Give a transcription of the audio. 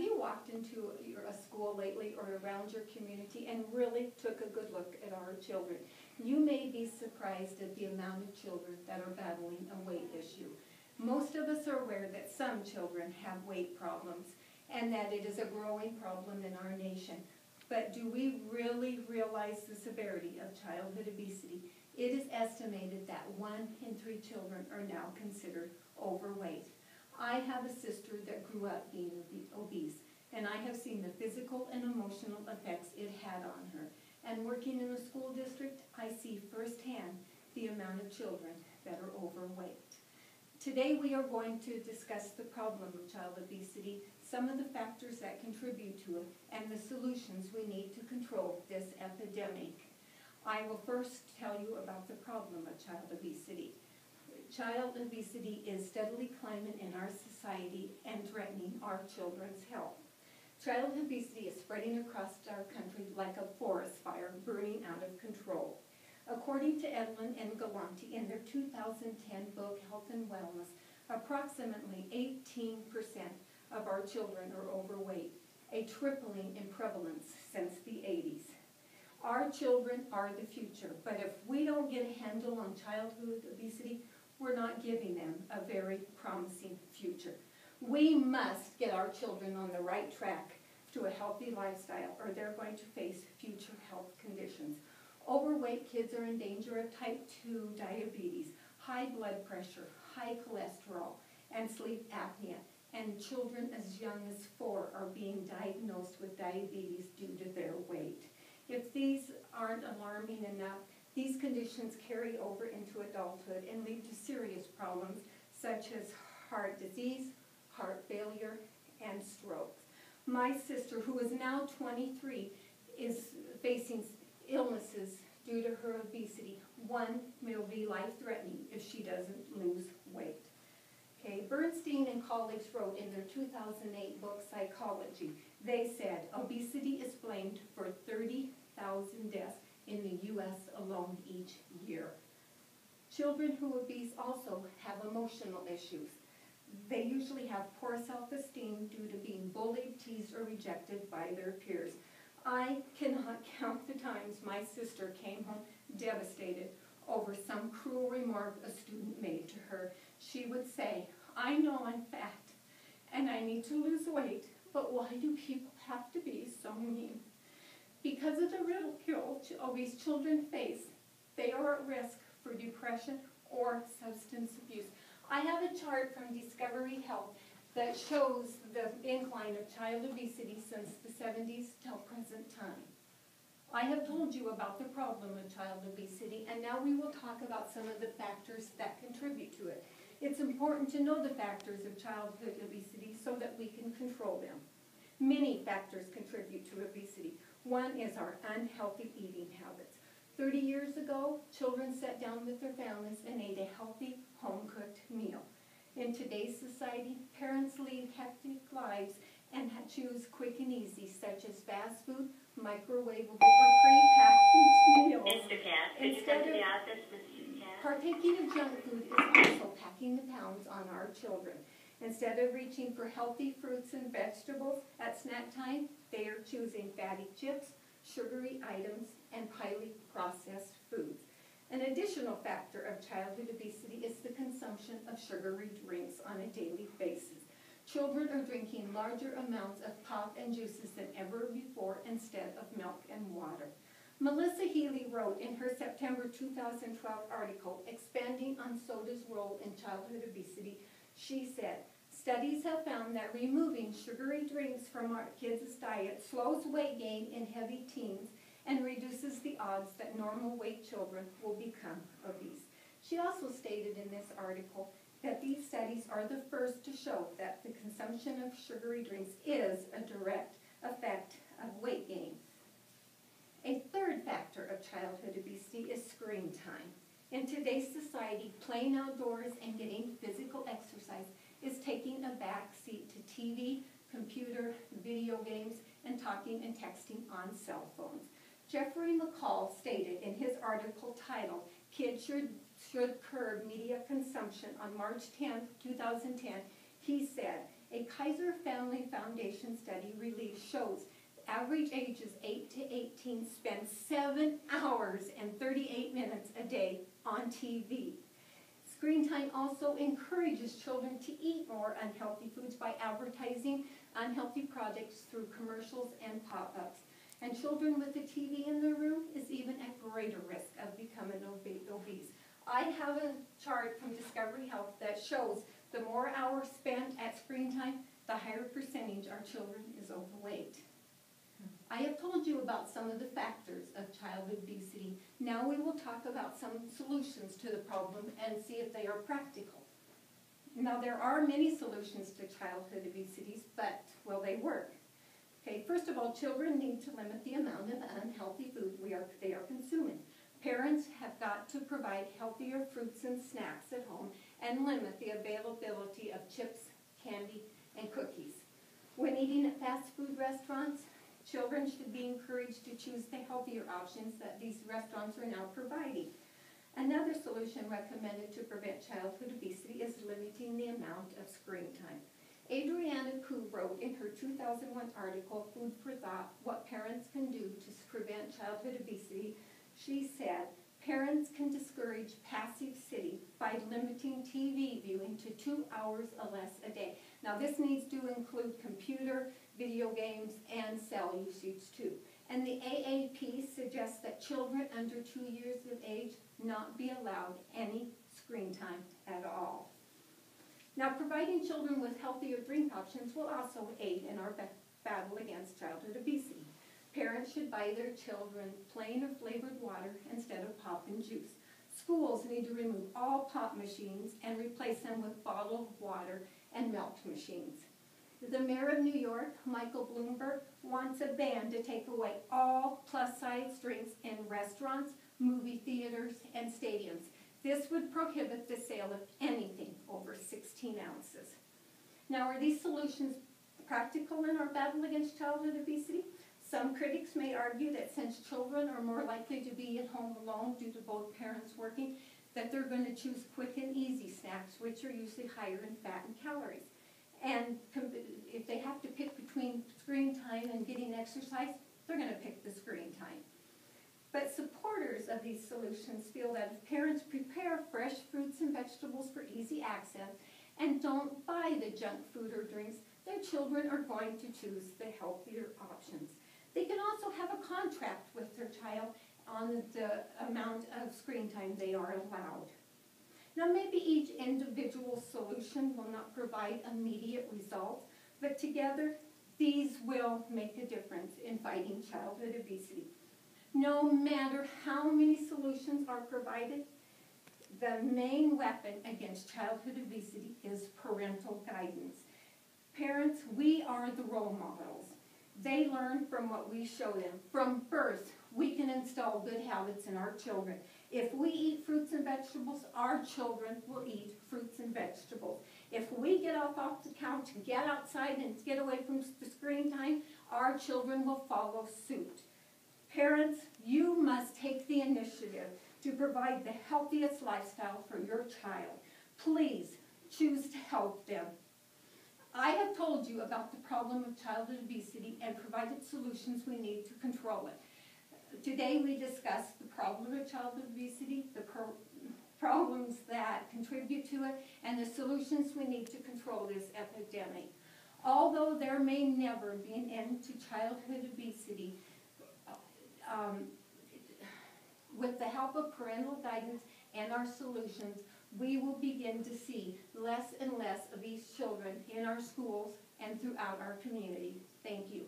Have you walked into a school lately or around your community and really took a good look at our children? You may be surprised at the amount of children that are battling a weight issue. Most of us are aware that some children have weight problems and that it is a growing problem in our nation. But do we really realize the severity of childhood obesity? It is estimated that 1 in 3 children are now considered overweight. I have a sister that grew up being obese, and I have seen the physical and emotional effects it had on her. And working in a school district, I see firsthand the amount of children that are overweight. Today we are going to discuss the problem of child obesity, some of the factors that contribute to it, and the solutions we need to control this epidemic. I will first tell you about the problem of child obesity. Child obesity is steadily climbing in our society and threatening our children's health. Child obesity is spreading across our country like a forest fire burning out of control. According to Edlin and Galante in their 2010 book, Health and Wellness, approximately 18% of our children are overweight, a tripling in prevalence since the 80s. Our children are the future, but if we don't get a handle on childhood obesity, we're not giving them a very promising future. We must get our children on the right track to a healthy lifestyle, or they're going to face future health conditions. Overweight kids are in danger of type 2 diabetes, high blood pressure, high cholesterol, and sleep apnea. And children as young as 4 are being diagnosed with diabetes due to their weight. If these aren't alarming enough, these conditions carry over into adulthood and lead to serious problems such as heart disease, heart failure, and strokes. My sister, who is now 23, is facing illnesses due to her obesity. One will be life-threatening if she doesn't lose weight. Okay, Bernstein and colleagues wrote in their 2008 book, Psychology, they said obesity is blamed for 30,000 deaths in the U.S. alone each year. Children who are obese also have emotional issues. They usually have poor self-esteem due to being bullied, teased, or rejected by their peers. I cannot count the times my sister came home devastated over some cruel remark a student made to her. She would say, "I know I'm fat and I need to lose weight, but why do people have to be so mean?" Because of the ridicule obese children face, they are at risk for depression or substance abuse. I have a chart from Discovery Health that shows the incline of child obesity since the 70s till present time. I have told you about the problem of child obesity, and now we will talk about some of the factors that contribute to it. It's important to know the factors of childhood obesity so that we can control them. Many factors contribute to obesity. One is our unhealthy eating habits. 30 years ago, children sat down with their families and ate a healthy, home-cooked meal. In today's society, parents lead hectic lives and choose quick and easy, such as fast food, microwavable, or pre-packaged meals. Mr. Cat, could you come to the office, Mr. Cat? Partaking of junk food is also packing the pounds on our children. Instead of reaching for healthy fruits and vegetables at snack time, they are choosing fatty chips, sugary items, and highly processed foods. An additional factor of childhood obesity is the consumption of sugary drinks on a daily basis. Children are drinking larger amounts of pop and juices than ever before instead of milk and water. Melissa Healy wrote in her September 2012 article, Expanding on Soda's Role in Childhood Obesity, she said, "Studies have found that removing sugary drinks from our kids' diet slows weight gain in heavy teens and reduces the odds that normal weight children will become obese." She also stated in this article that these studies are the first to show that the consumption of sugary drinks is a direct effect of weight gain. A third factor of childhood obesity is screen time. In today's society, playing outdoors and getting physical exercise is taking a back seat to TV, computer, video games, and talking and texting on cell phones. Jeffrey McCall stated in his article titled, Kids Should Curb Media Consumption on March 10, 2010, he said, A Kaiser Family Foundation study released shows average ages 8 to 18 spend 7 hours and 38 minutes a day on TV. Screen time also encourages children to eat more unhealthy foods by advertising unhealthy products through commercials and pop-ups. And children with a TV in their room is even at greater risk of becoming obese. I have a chart from Discovery Health that shows the more hours spent at screen time, the higher percentage our children is overweight. I have told you about some of the factors of childhood obesity. Now we will talk about some solutions to the problem and see if they are practical. Now there are many solutions to childhood obesity, but will they work? Okay, first of all, children need to limit the amount of unhealthy food they are consuming. Parents have got to provide healthier fruits and snacks at home and limit the availability of chips, candy, and cookies. When eating at fast food restaurants, children should be encouraged to choose the healthier options that these restaurants are now providing. Another solution recommended to prevent childhood obesity is limiting the amount of screen time. Adriana Koo wrote in her 2001 article, Food for Thought, What Parents Can Do to Prevent Childhood Obesity. She said, parents can discourage passive sitting by limiting TV viewing to 2 hours or less a day. Now this needs to include computer, video games, and cell usage too. And the AAP suggests that children under 2 years of age not be allowed any screen time at all. Now, providing children with healthier drink options will also aid in our battle against childhood obesity. Parents should buy their children plain or flavored water instead of pop and juice. Schools need to remove all pop machines and replace them with bottled water and milk machines. The mayor of New York, Michael Bloomberg, wants a ban to take away all plus-size drinks in restaurants, movie theaters, and stadiums. This would prohibit the sale of anything over 16 ounces. Now, are these solutions practical in our battle against childhood obesity? Some critics may argue that since children are more likely to be at home alone due to both parents working, that they're going to choose quick and easy snacks, which are usually higher in fat and calories. And if they have to pick between screen time and getting exercise, they're going to pick the screen time. But supporters of these solutions feel that if parents prepare fresh fruits and vegetables for easy access and don't buy the junk food or drinks, their children are going to choose the healthier options. They can also have a contract with their child on the amount of screen time they are allowed. Now, maybe each individual solution will not provide immediate results, but together, these will make a difference in fighting childhood obesity. No matter how many solutions are provided, the main weapon against childhood obesity is parental guidance. Parents, we are the role models. They learn from what we show them. From birth, we can install good habits in our children. If we eat fruits and vegetables, our children will eat fruits and vegetables. If we get off the couch, get outside, and get away from the screen time, our children will follow suit. Parents, you must take the initiative to provide the healthiest lifestyle for your child. Please choose to help them. I have told you about the problem of childhood obesity and provided solutions we need to control it. Today we discussed the problem of childhood obesity, the problems that contribute to it, and the solutions we need to control this epidemic. Although there may never be an end to childhood obesity, with the help of parental guidance and our solutions, we will begin to see less and less of these children in our schools and throughout our community. Thank you.